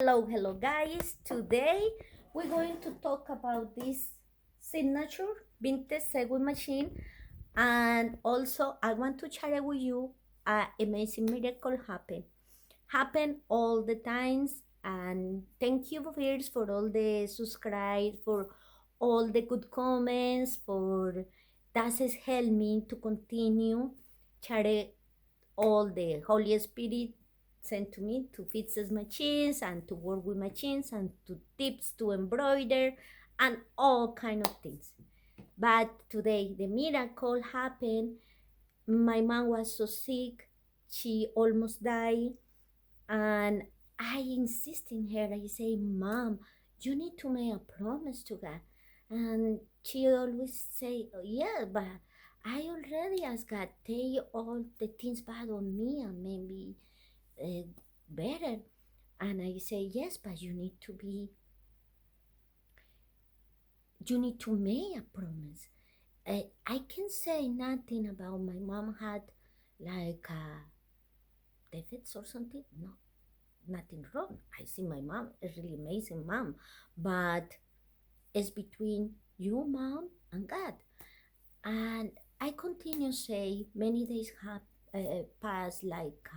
Hello guys. Today we're going to talk about this signature vintage sewing machine, and also I want to share with you an amazing miracle happen all the times. And thank you first for all the subscribe, for all the good comments, for that has helped me to continue share all the Holy Spirit sent to me to fix these machines and to work with machines and to tips to embroider and all kind of things. But today the miracle happened. My mom was so sick, she almost died, and I insist in her. I say, Mom, you need to make a promise to God. And she always say, "Oh, yeah, but I already asked God, take all the things bad on me and maybe better." And I say, yes, but you need to make a promise. I can say nothing about my mom had like defects or something. No, nothing wrong. I see my mom is really amazing mom, but it's between you, mom, and God. And I continue say many days have passed like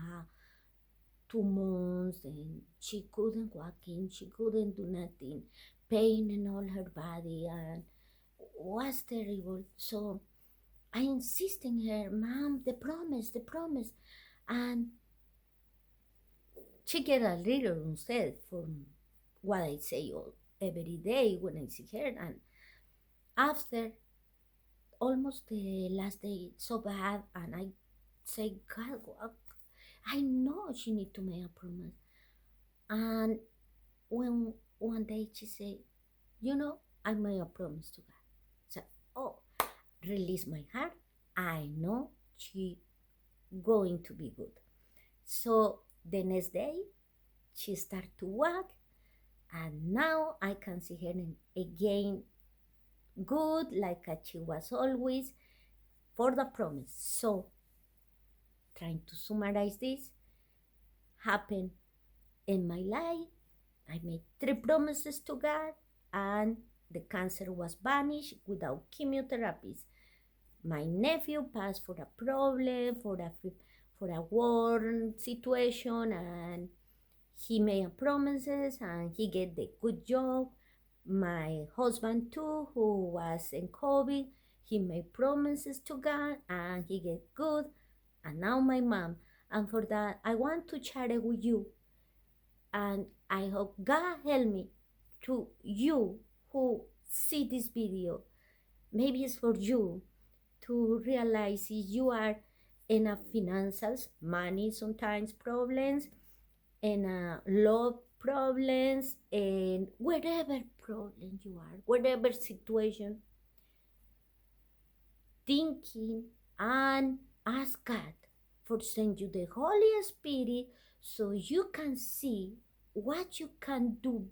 2 months, and she couldn't walk in, she couldn't do nothing, pain in all her body, and was terrible. So I insist in her, Mom, the promise. And she get a little upset from what I say all every day when I see her. And after almost the last day so bad, and I say, God, I know she need to make a promise. And when one day she say, I made a promise to God. So, oh, release my heart. I know she going to be good. So the next day she start to walk, and now I can see her again good like she was always for the promise. So trying to summarize this happened in my life. I made 3 promises to God, and the cancer was vanished without chemotherapies. My nephew passed for a problem, for a war situation, and he made promises and he get the good job. My husband too, who was in COVID, he made promises to God and he get good. And now my mom. And for that, I want to share it with you. And I hope God help me to you who see this video. Maybe it's for you to realize if you are in a financial, money sometimes problems, in a love problems, and whatever problem you are, whatever situation, thinking and ask God for send you the Holy Spirit so you can see what you can do,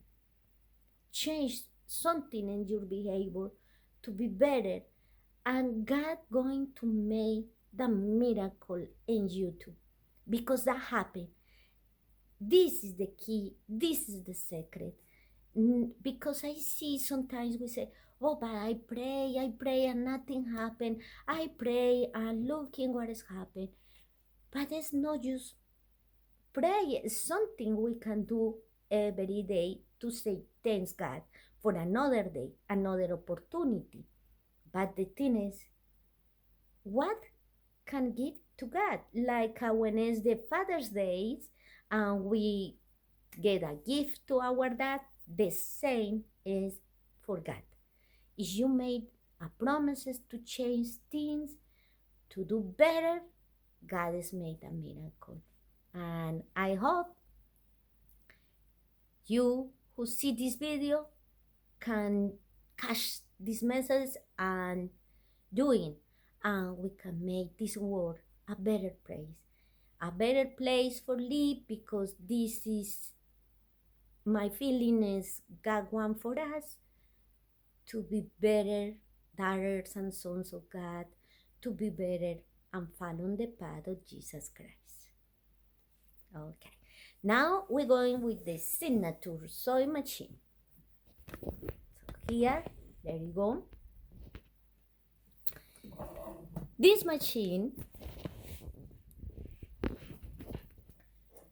change something in your behavior to be better, and God going to make the miracle in you too, because that happened. This is the key, this is the secret. Because I see sometimes we say, oh, but I pray and nothing happened. I pray and looking what has happened. But it's not just pray, it's something we can do every day to say thanks God for another day, another opportunity. But the thing is, what can give to God? Like when it's the Father's Day and we get a gift to our dad, the same is for God. If you made a promises to change things, to do better, God has made a miracle. And I hope you who see this video can catch this message and doing, and we can make this world a better place for live, because this is my feeling is God want for us to be better daughters and sons of God, to be better and follow the path of Jesus Christ. Okay, Now we're going with the signature sewing machine. So here, there you go. This machine,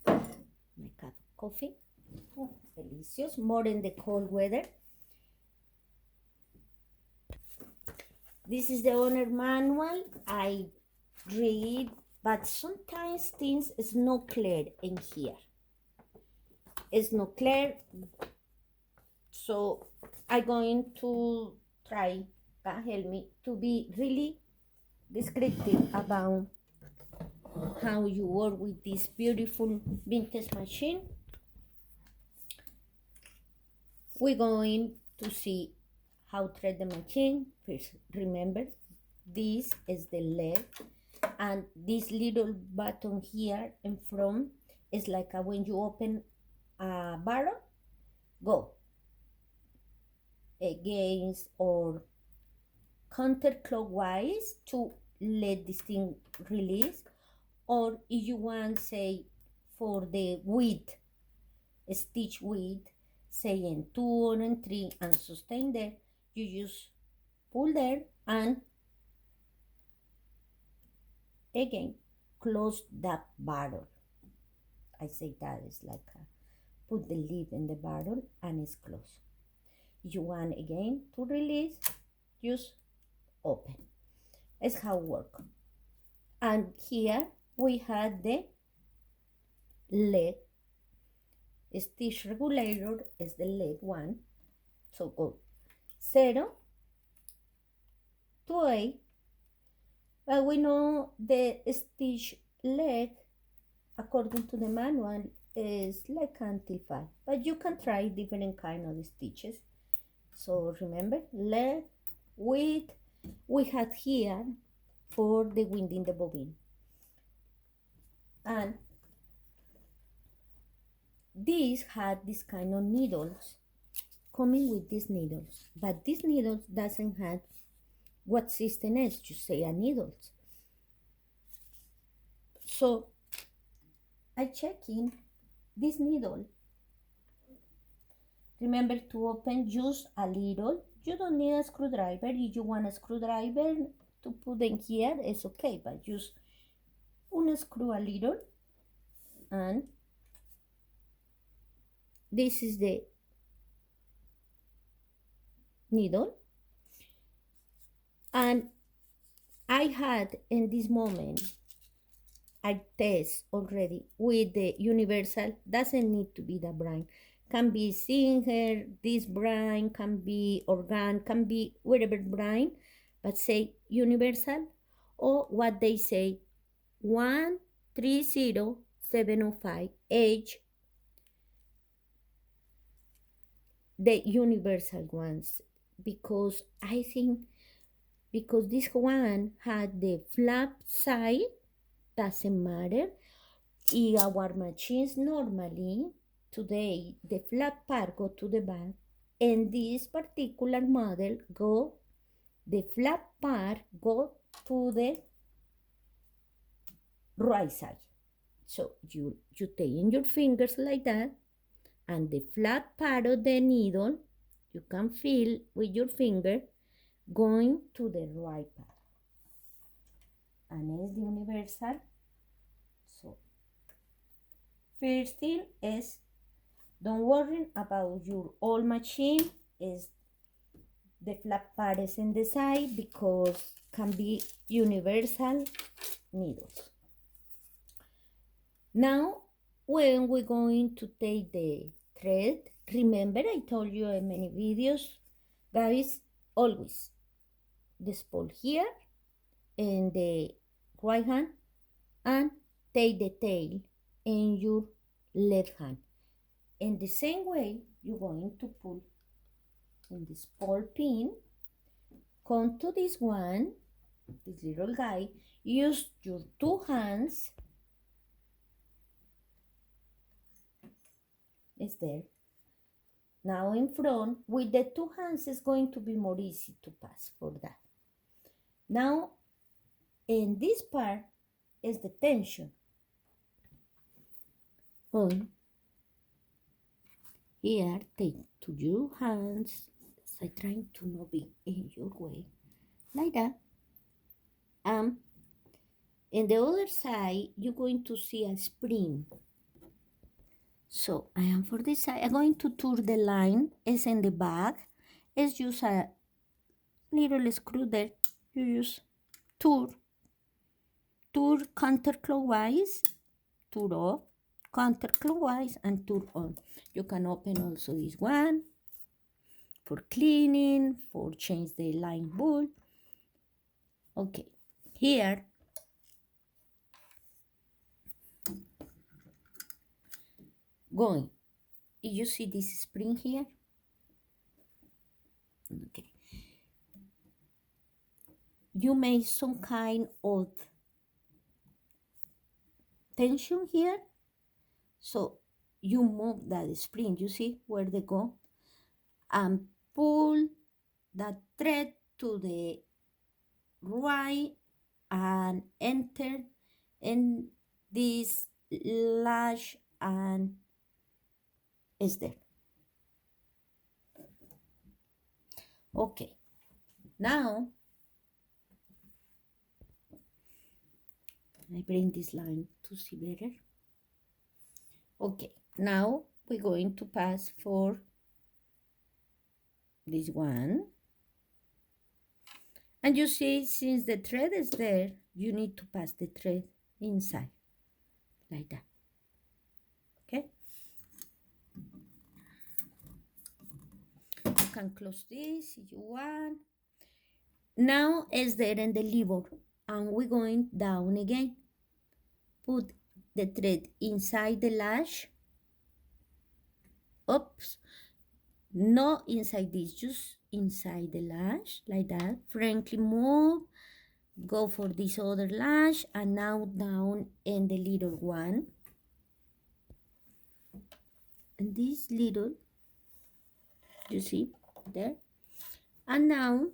my cup of coffee, oh, delicious, more in the cold weather. This is the owner manual. I read, but sometimes things is not clear in here. It's not clear, so I'm going to try, God help me, to be really descriptive about how you work with this beautiful vintage machine. We're going to see how to thread the machine. First, remember, this is the leg, and this little button here in front is like when you open a barrel, go against or counterclockwise to let this thing release, or if you want, say, for the width, stitch width, saying 2 and 3 and sustain there, you just pull there and again close that barrel. I say that is like put the lid in the barrel and it's closed. You want again to release, just open. It's how it works. And here we have the leg. Stitch regulator is the leg one. So go 0 to 8. But we know the stitch leg, according to the manual, is like until 5. But you can try different kind of stitches. So remember, leg, width, we had here for the winding the bobbin. And these had this kind of needles coming with these needles, but this needles doesn't have what system is, you say a needles. So I check in this needle. Remember to open just a little. You don't need a screwdriver. If you want a screwdriver to put in here, it's okay, but just unscrew a little, and this is the needle. And I had in this moment I test already with the universal. Doesn't need to be the brand, can be Singer, this brand, can be Organ, can be whatever brand, but say universal, or what they say 130705H, the universal ones, because I think because this one had the flap side, doesn't matter. In our machines normally today the flap part go to the back, and this particular model the flap part go to the right side. So you take in your fingers like that, and the flat part of the needle you can feel with your finger going to the right part, and it's the universal. So first thing is, don't worry about your old machine, is the flat part is in the side because can be universal needles. Now when we're going to take the thread, remember I told you in many videos, guys, always the spool here in the right hand and take the tail in your left hand. In the same way, you're going to pull in this ball pin, come to this one, this little guy, use your 2 hands, it's there. Now in front, with the 2 hands, it's going to be more easy to pass for that. Now, in this part is the tension. Going Here, take to your hands. I trying to not be in your way, like that. In the other side, you're going to see a spring. So I am for this side. I'm going to turn the line. Is in the back. It's just a little screw there. You just turn counterclockwise, turn off, counterclockwise, and turn on. You can open also this one for cleaning, for change the line bulb. Okay, here going. You see this spring here? Okay. You make some kind of tension here. So you move that spring, you see where they go? And pull that thread to the right and enter in this lash and is there. Okay, now I bring this line to see better. Okay, now we're going to pass for this one. And you see, since the thread is there, you need to pass the thread inside, like that. Okay? You can close this if you want. Now is there in the lever, and we're going down again. Put the thread inside the lash. Oops. Not inside this, just inside the lash, like that. Frankly move. Go for this other lash, and now down in the little one. And this little, you see there. And now,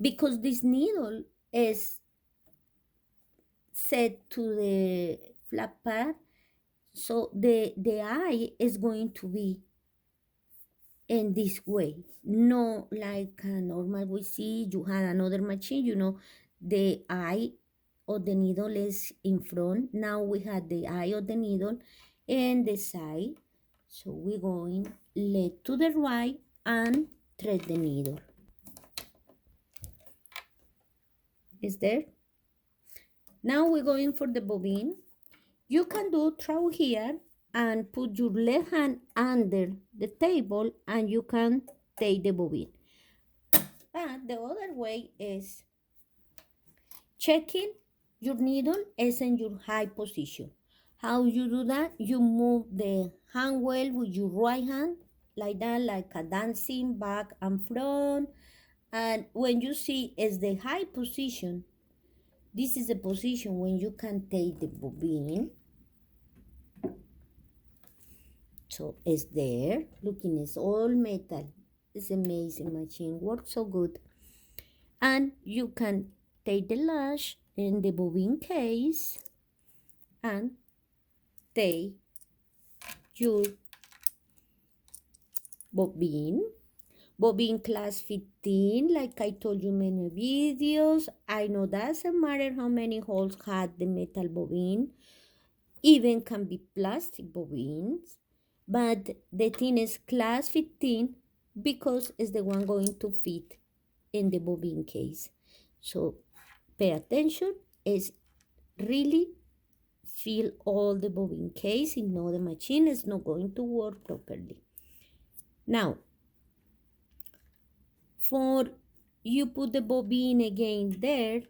because this needle is set to the flat part, so the eye is going to be in this way. No like a normal we see, you have another machine, you know, the eye of the needle is in front. Now we have the eye of the needle and the side. So we're going left to the right and thread the needle. Is there? Now we're going for the bobbin. You can do throw here and put your left hand under the table and you can take the bobbin. But the other way is checking your needle is in your high position. How you do that? You move the hand well with your right hand like that, like a dancing back and front. And when you see is the high position, this is the position when you can take the bobbin. So it's there. Looking, it's all metal. It's amazing machine. Works so good. And you can take the lash in the bobbin case and take your bobbin class 15, like I told you many videos. I know doesn't matter how many holes had the metal bobbin, even can be plastic bobbins, but the thing is class 15 because it's the one going to fit in the bobbin case. So pay attention, is really feel all the bobbin case. If no, the machine is not going to work properly. Now, for you put the bobbin again there,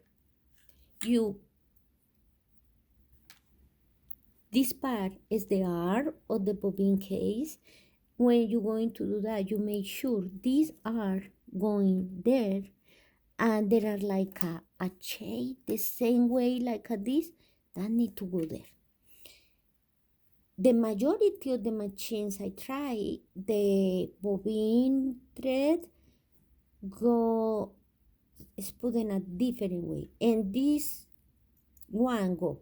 this part is the R of the bobbin case. When you're going to do that, you make sure these are going there and there are like a shade the same way like this that need to go there. The majority of the machines I try, the bobbin thread is put in a different way, and this one go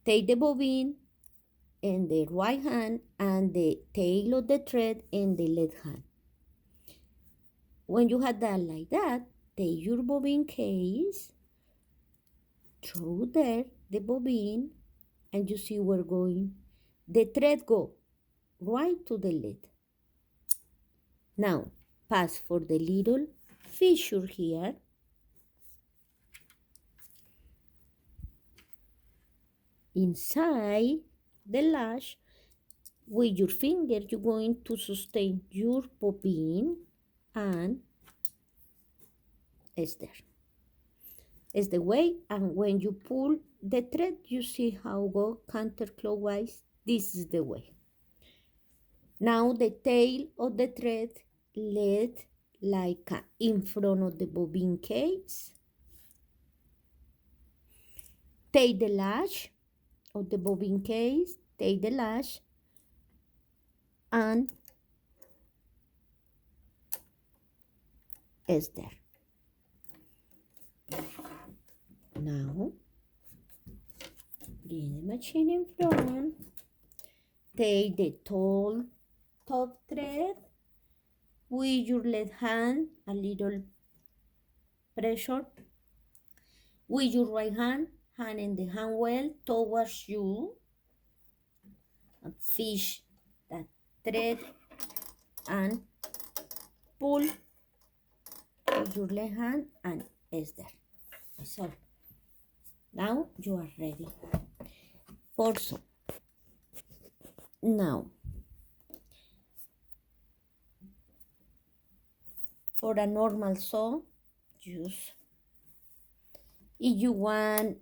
take the bobbin in the right hand and the tail of the thread in the left hand. When you have that like that, take your bobbin case, throw there the bobbin, and you see where going. The thread go right to the lead. Now pass for the little fissure here. Inside the lash, with your finger, you're going to sustain your bobbin and it's there. It's the way, and when you pull the thread, you see how go counterclockwise. This is the way. Now the tail of the thread lead like in front of the bobbin case. Take the lash of the bobbin case, take the lash, and it's there. Now, bring the machine in front, take the tall top thread, with your left hand, a little pressure, with your right hand, hand in the hand well towards you, and fish that thread and pull with your left hand, and it's there. So now you are ready for sew. Now for a normal sew, use, if you want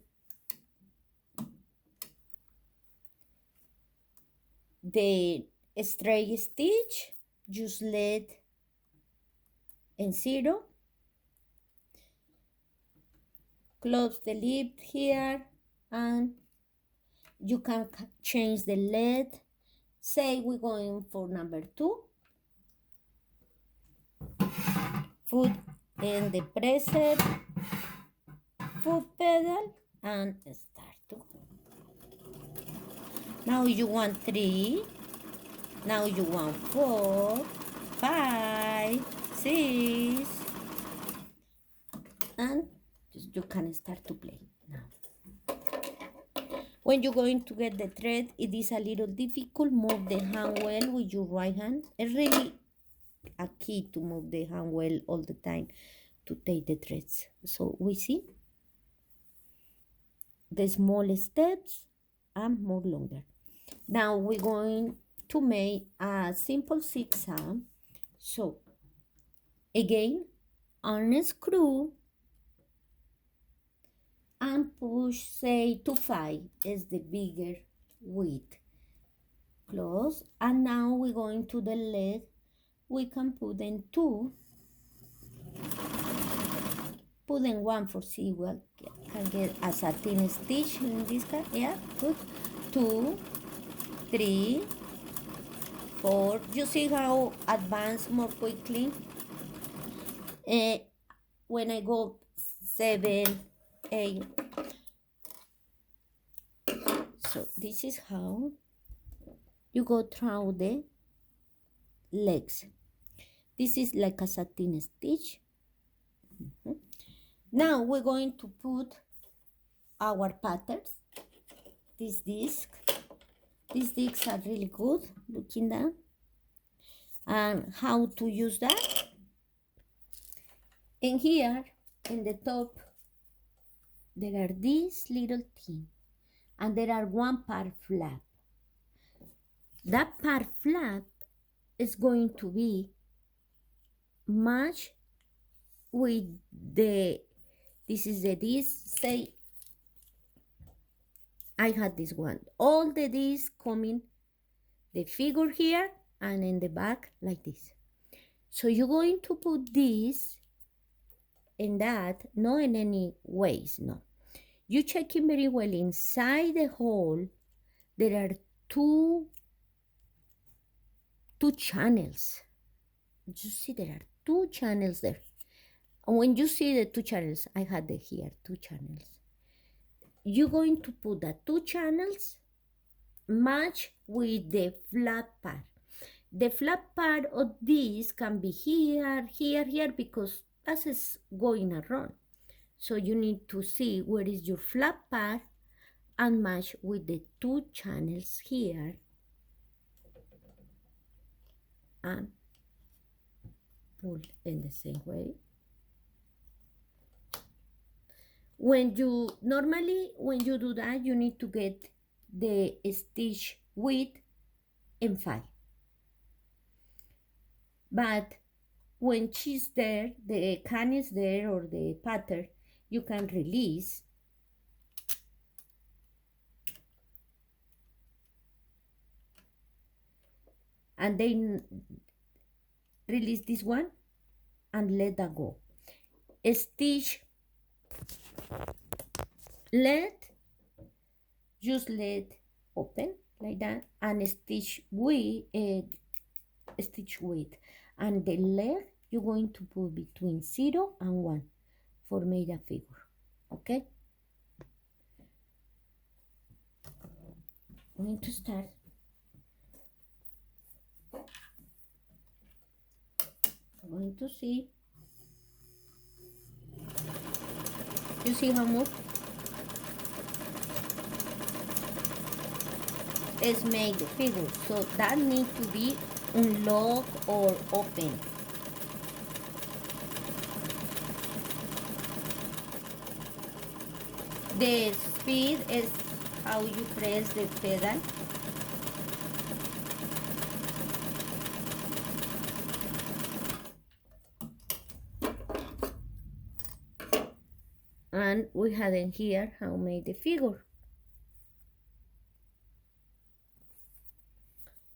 the straight stitch, just lead in 0, close the lip here, and you can change the lead. Say we're going for number 2, foot in the pressed foot pedal and start to go. Now you want 3, now you want 4, 5, 6, and you can start to play now. When you're going to get the thread, it is a little difficult. Move the hand well with your right hand. It's really a key to move the hand well all the time to take the threads. So we see the small steps and more longer. Now we're going to make a simple zigzag. So again, unscrew and push, say to 5 is the bigger width. Close, and now we're going to the leg. We can put in 2. Put in 1 for see what can get a satin stitch in this case. Yeah, good. 2, 3, 4. You see how advanced more quickly. When I go 7, 8. So this is how you go through the legs. This is like a satin stitch. Now we're going to put our patterns. This disc. These discs are really good. Looking down. And how to use that. In here, in the top, there are these little things. And there are one part flap. That part flap is going to be matched with the, this is the disc, say, I had this one. All the discs coming, the figure here and in the back like this. So you're going to put this in that, not in any ways, no. You checking very well inside the hole, there are two channels. You see there are 2 channels there. And when you see the 2 channels, I had here 2 channels. You're going to put the 2 channels match with the flat part. The flat part of this can be here, here, here, because that is going around. So you need to see where is your flat part and match with the two channels here and pull in the same way. When you do that, you need to get the stitch width in 5. But when she's there, the can is there, or the pattern, you can release. And then release this one and let that go. Stitch, just let open like that, and stitch width, and the leg you're going to put between 0 and 1 for make a figure. Okay, I'm going to start. I'm going to see. You see how much? Let's make the figure. So that needs to be unlocked or open. The speed is how you press the pedal. And we had in here how made the figure.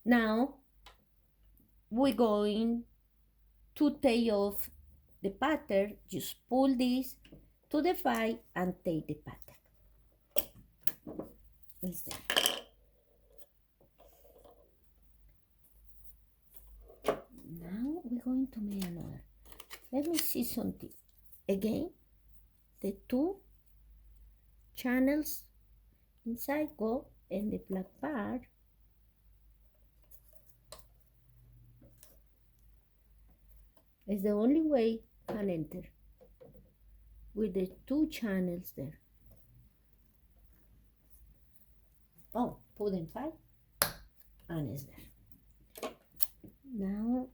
Now we're going to take off the pattern. Just pull this to the 5 and take the pattern. Listen. Now we're going to make another. Let me see something. Again, the two channels inside go in the black part. It's the only way can enter with the two channels there. Oh, put in 5 and it's there. Now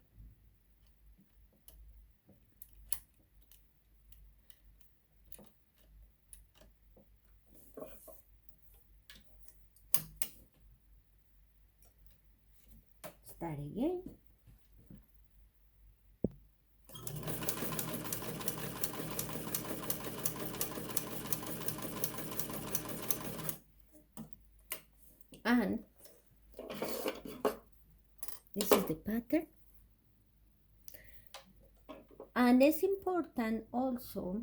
start again. And this is the pattern. And it's important also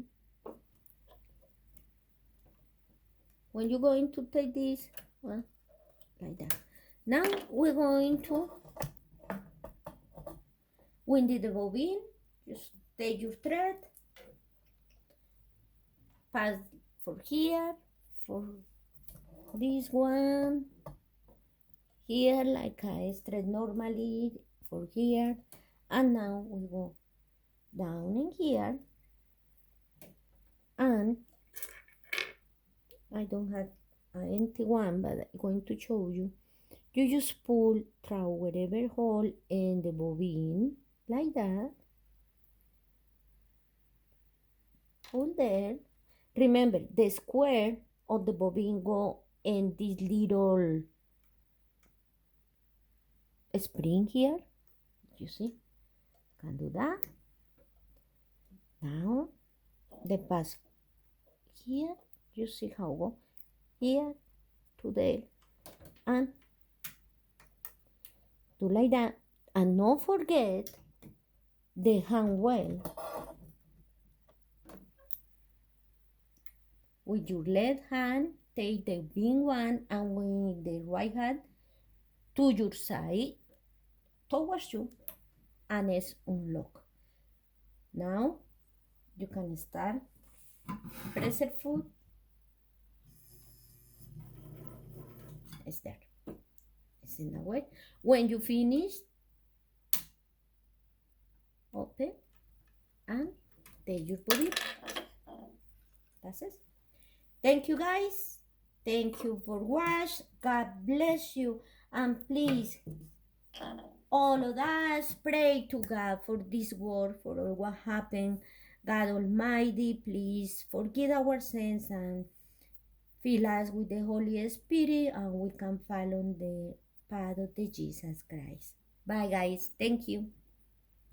when you're going to take this, well, like that. Now we're going to wind the bobbin. Just take your thread, pass for here, for this one, here like I thread normally, for here, and now we go down in here, and I don't have an empty one, but I'm going to show you. You just pull through whatever hole in the bobbin, like that. Pull there. Remember, the square of the bobbin go in this little spring here. You see? Can do that. Now, the pass here. You see how go here to there, and do like that. And don't forget the hand well. With your left hand, take the big one, and with the right hand to your side, towards you, and it's unlock. Now you can start. Press your foot. It's there. in that way. When you finish, open and take your body. That's it. Thank you guys. Thank you for watch. God bless you. And please, all of us pray to God for this world, for all what happened. God Almighty, please forgive our sins and fill us with the Holy Spirit, and we can follow the path of the Jesus Christ. Bye guys. Thank you.